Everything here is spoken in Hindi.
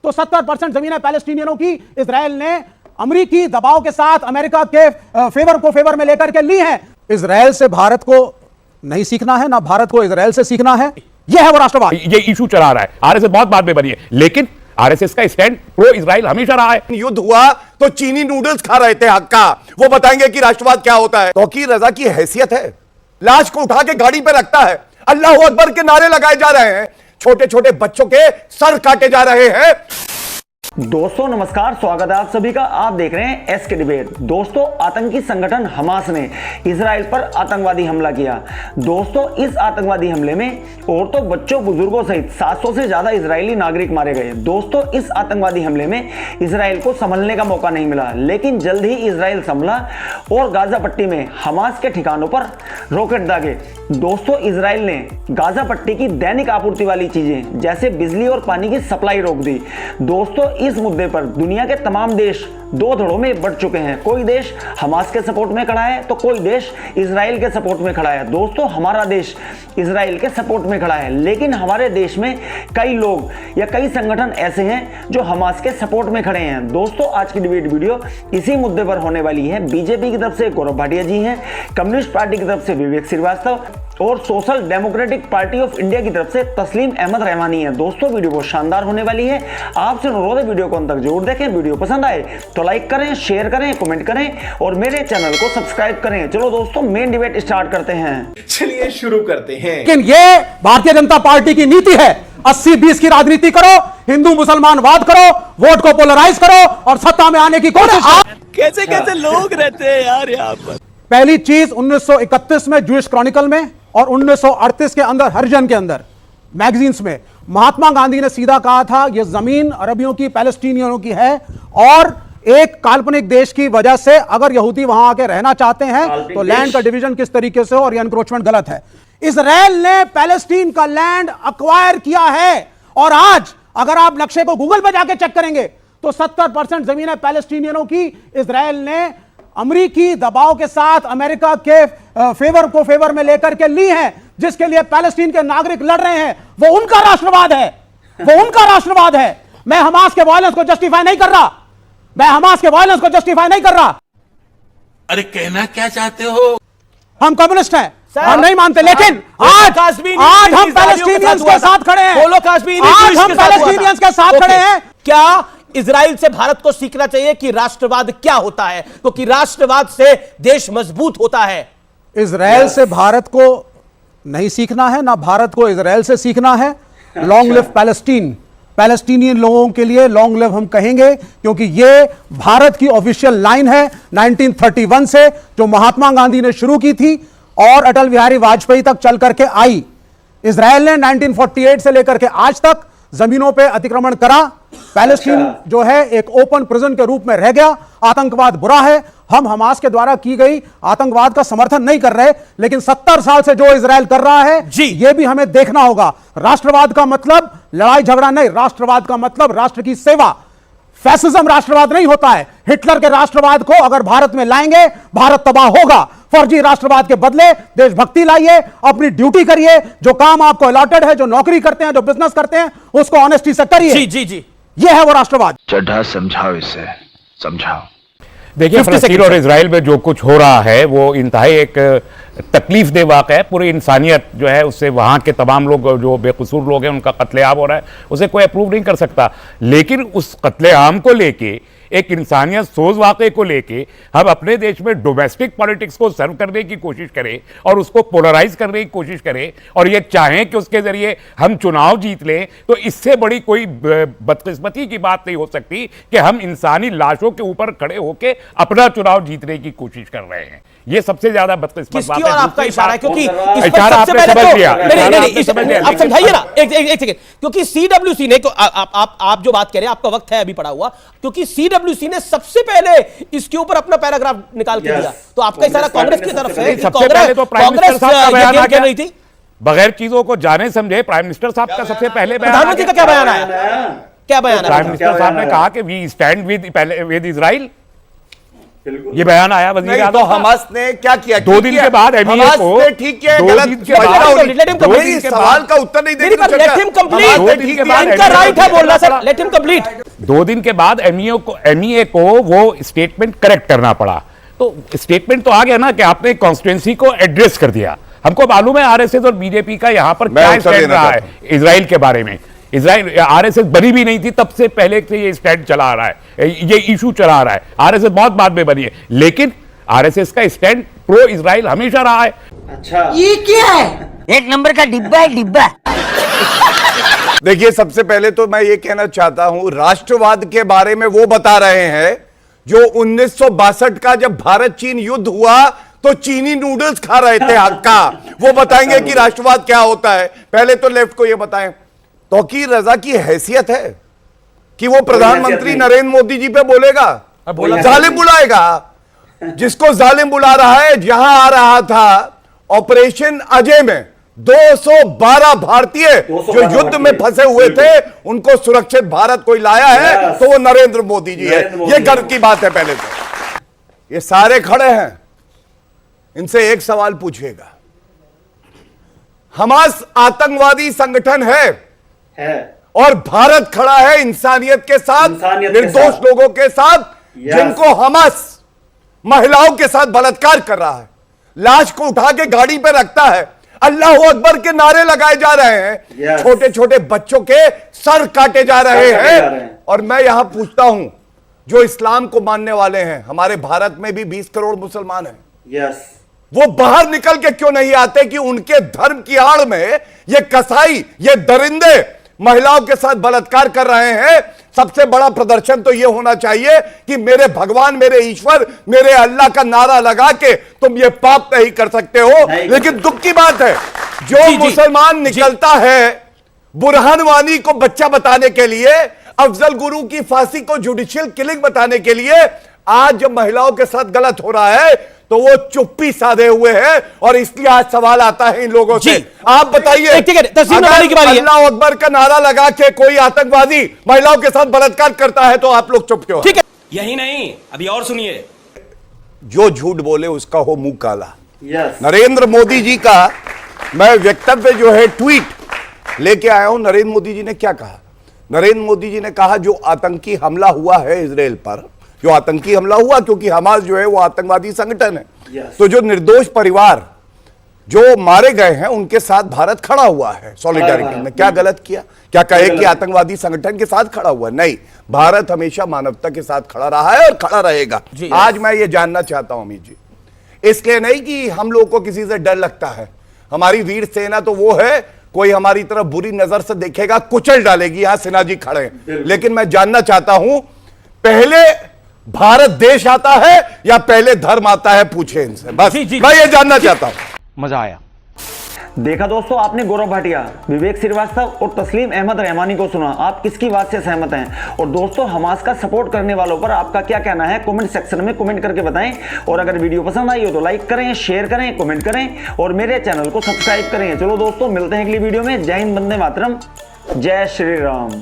तो 70% जमीनें पैलेस्टीनियनों की इजराइल ने अमेरिकी दबाव के साथ अमेरिका के फेवर में लेकर के ली है। इजराइल से भारत को नहीं सीखना है, ना भारत को इजराइल से सीखना है। यह है वो राष्ट्रवाद। ये इशू चला रहा है, आरएसएस बहुत बाद में बनी है, लेकिन आरएसएस का स्टैंड प्रो इजराइल हमेशा रहा है। युद्ध हुआ तो चीनी नूडल्स खा रहे थे हक्का, वो बताएंगे कि राष्ट्रवाद क्या होता है। तौकीर रजा की हैसियत है, लाश को उठा के गाड़ी पे रखता है, अल्लाह अकबर के नारे लगाए जा रहे हैं, छोटे छोटे बच्चों के सर काटे जा रहे हैं। दोस्तों नमस्कार, स्वागत है आप सभी का। आप देख रहे हैं एस के डिबेट। दोस्तों, आतंकी संगठन हमास ने इजराइल पर आतंकवादी हमला किया। दोस्तों, इस आतंकवादी हमले में औरतों, बच्चों, बुजुर्गों सहित 700 से ज्यादा इजरायली नागरिक मारे गए। दोस्तों, इस आतंकवादी हमले में इजराइल को संभलने का मौका नहीं मिला, लेकिन जल्द ही इजराइल संभला और गाजा पट्टी में हमास के ठिकानों पर रॉकेट दागे। दोस्तों, इजराइल ने गाजा पट्टी की दैनिक आपूर्ति वाली चीजें जैसे बिजली और पानी की सप्लाई रोक दी। दोस्तों, इस मुद्दे पर दुनिया के तमाम देश दो धड़ों में बढ़ चुके हैं। कोई देश हमास के सपोर्ट में खड़ा है तो कोई देश इजराइल के सपोर्ट में खड़ा है। दोस्तों, हमारा देश इजराइल के सपोर्ट में खड़ा है, लेकिन हमारे देश में कई लोग या कई संगठन ऐसे हैं जो हमास के सपोर्ट में खड़े हैं। दोस्तों, आज की डिबेट वीडियो इसी मुद्दे पर होने वाली है। बीजेपी की तरफ से गौरव भाटिया जी हैं, कम्युनिस्ट पार्टी की तरफ से विवेक श्रीवास्तव और social democratic party of India की तरफ से तस्लीम अहमद रहमानी है। दोस्तों, वीडियो बहुत शानदार होने वाली है। आपसे अनुरोध है वीडियो को अंत तक जरूर देखें। वीडियो पसंद आए तो लाइक करें, शेयर करें, कमेंट करें और मेरे चैनल को सब्सक्राइब करें। चलो दोस्तों, मेन डिबेट स्टार्ट करते हैं। चलिए शुरू करते हैं। लेकिन ये भारतीय जनता पार्टी की नीति है, 80-20 की राजनीति करो, हिंदू मुसलमान वाद करो, वोट को पोलराइज करो और सत्ता में आने की कोशिश। कैसे कैसे लोग रहते हैं यार यहाँ पर। पहली चीज 1931 में जूइश क्रॉनिकल में और 1938 के अंदर हरिजन के अंदर मैगजीन्स में महात्मा गांधी ने सीधा कहा था, यह जमीन अरबियों की, पैलेस्टीनियनों की है और एक काल्पनिक देश की वजह से अगर यहूदी वहां आके रहना चाहते हैं तो लैंड का डिवीजन किस तरीके से हो और यह एनक्रोचमेंट गलत है। इजराइल ने पैलेस्टीन का लैंड अक्वायर किया है और आज अगर आप नक्शे को गूगल पे जाके चेक करेंगे तो 70% जमीनें पैलेस्टीनियनों की इजराइल ने अमेरिकी दबाव के साथ अमेरिका के फेवर में लेकर के ली है, जिसके लिए पैलेस्टीन के नागरिक लड़ रहे हैं। वो उनका राष्ट्रवाद है, वो उनका राष्ट्रवाद है। मैं हमास के वायलेंस को जस्टिफाई नहीं कर रहा, मैं हमास के वायलेंस को जस्टिफाई नहीं कर रहा। अरे कहना क्या चाहते हो? हम कम्युनिस्ट हैं, हम नहीं मानते, लेकिन आज हम पैलेस्टीनियंस के साथ खड़े हैं। आज हम पैलेस्टीनियंस के साथ खड़े हैं। क्या इजराइल से भारत को सीखना चाहिए कि राष्ट्रवाद क्या होता है, क्योंकि राष्ट्रवाद से देश मजबूत होता है। इजराइल से भारत को नहीं सीखना है, ना भारत को इजराइल से सीखना है। लॉन्ग लिव पैलेस्टीन, पैलेस्टीनियन लोगों के लिए लॉन्ग लिव हम कहेंगे, क्योंकि यह भारत की ऑफिशियल लाइन है 1931 से, जो महात्मा गांधी ने शुरू की थी और अटल बिहारी वाजपेयी तक चल करके आई। इजराइल ने 1948 से लेकर के आज तक जमीनों पे अतिक्रमण करा। पैलेस्टीन जो है एक ओपन प्रिजन के रूप में रह गया। आतंकवाद बुरा है, हम हमास के द्वारा की गई आतंकवाद का समर्थन नहीं कर रहे, लेकिन 70 साल से जो इजराइल कर रहा है यह भी हमें देखना होगा। राष्ट्रवाद का मतलब लड़ाई झगड़ा नहीं, राष्ट्रवाद का मतलब राष्ट्र की सेवा। फैसिज्म राष्ट्रवाद नहीं होता है। हिटलर के राष्ट्रवाद को अगर भारत में लाएंगे, भारत तबाह होगा। फर्जी राष्ट्रवाद के बदले देशभक्ति लाइए, अपनी ड्यूटी करिए, जो काम आपको अलॉटेड है, जो नौकरी करते हैं, जो बिजनेस करते हैं, उसको ऑनेस्टी से करिए। जी जी जी, यह है वो राष्ट्रवाद। चड्ढा समझाओ, इसे समझाओ। देखिए, फलस्तीन और इजराइल में जो कुछ हो रहा है वो इंतहाई एक तकलीफ दे वाक़ है। पूरी इंसानियत जो है उससे, वहाँ के तमाम लोग जो बेकसूर लोग हैं उनका कत्लेआम हो रहा है, उसे कोई अप्रूव नहीं कर सकता। लेकिन उस कत्लेआम को लेके, एक इंसानियत सोच वाक़े को लेके हम अपने देश में डोमेस्टिक पॉलिटिक्स को सर्व करने की कोशिश करें और उसको पोलराइज करने की कोशिश करें और ये चाहें कि उसके ज़रिए हम चुनाव जीत लें, तो इससे बड़ी कोई बदकिस्मती की बात नहीं हो सकती कि हम इंसानी लाशों के ऊपर खड़े होकर अपना चुनाव जीतने की कोशिश कर रहे हैं। ये सबसे ज्यादा बदकिस्मत बात है। आपका इशारा है, क्योंकि इशारा आपने समझ लिया। आप समझाइए ना एक सेकंड, क्योंकि सीडब्ल्यूसी ने, आप जो बात कह रहे हैं आपका वक्त है अभी पड़ा हुआ, क्योंकि सीडब्ल्यूसी ने सबसे पहले इसके ऊपर अपना पैराग्राफ निकाल के दिया। तो आपका इशारा कांग्रेस की तरफ से, सबसे पहले तो प्राइम मिनिस्टर साहब का बयान आ गया नहीं थी, बगैर चीजों को जाने समझे प्राइम मिनिस्टर साहब का सबसे पहले बयान। प्रधानमंत्री का क्या बयान आया, क्या बयान आया? प्राइम मिनिस्टर साहब ने कहा कि वी स्टैंड विद इजराइल। ये बयान आया वजीर नहीं, आज़म तो का। हमास ने क्या किया? 2 दिन के बाद एमईए हमास को ने ठीक किया, 2 गलत दिन के किया? बाद- let him complete. नहीं, सवाल का उत्तर नहीं मेरी देंगे बात, तो let चर्चा- him complete. हमास ने 2 दिन ठीक के किया, बाद इनका राइट है बोलना सर, लेट हिम कंप्लीट। 2 दिन के बाद एमईए को वो स्टेटमेंट करेक्ट करना पड़ा। तो स्टेटमेंट तो आ गया ना कि आपने कॉन्स्टिट्यूंसी को एड्रेस कर दिया। हमको मालूम है आरएसएस और बीजेपी का यहां पर मैं क्या उत्तर स्टैंड देना रहा है चाहता इजराइल के बारे में। इजराइल आरएसएस बनी भी नहीं थी, तब से पहले से ये स्टैंड चला आ रहा है, ये इशू चला आ रहा है। आरएसएस बहुत बाद में बनी है, लेकिन आरएसएस का स्टैंड प्रो इजराइल हमेशा रहा है। ये क्या है? एक नंबर का डिब्बा है, डिब्बा। देखिए, सबसे पहले तो मैं ये कहना चाहता हूं, राष्ट्रवाद के बारे में वो बता रहे हैं जो 1962 का जब भारत चीन युद्ध हुआ तो चीनी नूडल्स खा रहे थे हक्का। वो बताएंगे कि राष्ट्रवाद क्या होता है। पहले तो लेफ्ट को ये बताएं, तौकीर रजा की हैसियत है कि वो प्रधानमंत्री नरेंद्र मोदी जी पे बोलेगा, जालिम बुलाएगा? जिसको जालिम बुला रहा है, जहां आ रहा था ऑपरेशन अजय में 212 भारतीय जो युद्ध में फंसे हुए थे, उनको सुरक्षित भारत कोई लाया है तो वो नरेंद्र मोदी जी है। ये गर्व की बात है। पहले तो ये सारे खड़े हैं, इनसे एक सवाल पूछिएगा, हमास आतंकवादी संगठन है और भारत खड़ा है इंसानियत के साथ, निर्दोष लोगों के साथ, जिनको हमास महिलाओं के साथ बलात्कार कर रहा है, लाश को उठा के गाड़ी पे रखता है, अल्लाह अकबर के नारे लगाए जा रहे हैं, छोटे छोटे बच्चों के सर काटे जा रहे हैं। और मैं यहां पूछता हूं, जो इस्लाम को मानने वाले हैं, हमारे भारत में भी 20 करोड़ मुसलमान हैं, वो बाहर निकल के क्यों नहीं आते कि उनके धर्म की आड़ में ये कसाई, ये दरिंदे महिलाओं के साथ बलात्कार कर रहे हैं? सबसे बड़ा प्रदर्शन तो यह होना चाहिए कि मेरे भगवान, मेरे ईश्वर, मेरे अल्लाह का नारा लगा के तुम ये पाप नहीं कर सकते हो। लेकिन दुख की बात है, जो मुसलमान निकलता है बुरहान वानी को बच्चा बताने के लिए, अफजल गुरु की फांसी को जुडिशियल किलिंग बताने के लिए, आज जब महिलाओं के साथ गलत हो रहा है तो वो चुप्पी साधे हुए हैं। और इसलिए आज सवाल आता है इन लोगों से, आप बताइए, अल्लाह अकबर का नारा लगा के कोई आतंकवादी महिलाओं के साथ बलात्कार करता है तो आप लोग चुप क्यों? ठीक है, यही नहीं, अभी और सुनिए। जो झूठ बोले उसका हो मुंह काला। नरेंद्र मोदी जी का मैं वक्तव्य जो है ट्वीट लेके आया हूं। नरेंद्र मोदी जी ने क्या कहा? नरेंद्र मोदी जी ने कहा जो आतंकी हमला हुआ है इजराइल पर, जो आतंकी हमला हुआ, क्योंकि हमास जो है वो आतंकवादी संगठन है, तो जो निर्दोष परिवार जो मारे गए हैं उनके साथ भारत खड़ा हुआ है सॉलिडारिटी में। क्या गलत किया? क्या कहे कि आतंकवादी संगठन के साथ खड़ा हुआ? नहीं, भारत हमेशा मानवता के साथ खड़ा रहा है और खड़ा रहेगा। आज मैं ये जानना चाहता हूं अमित जी, इसलिए नहीं कि हम लोग को किसी से डर लगता है, हमारी वीर सेना तो वो है, कोई हमारी तरफ बुरी नजर से देखेगा कुचल डालेगी। यहां सिन्हा जी खड़े हैं, लेकिन मैं जानना चाहता हूं, पहले भारत देश आता है या पहले धर्म आता है? पूछे इनसे, बस मैं ये जानना चाहता हूं। मजा आया। देखा दोस्तों, आपने गौरव भाटिया, विवेक श्रीवास्तव और तस्लीम अहमद रहमानी को सुना। आप किसकी बात से सहमत हैं? और दोस्तों, हमास का सपोर्ट करने वालों पर आपका क्या कहना है? कमेंट सेक्शन में कमेंट करके बताएं। और अगर वीडियो पसंद आई हो तो लाइक करें, शेयर करें, कमेंट करें और मेरे चैनल को सब्सक्राइब करें। चलो दोस्तों, मिलते हैं अगली वीडियो में। जय हिंद, वंदे मातरम, जय श्री राम।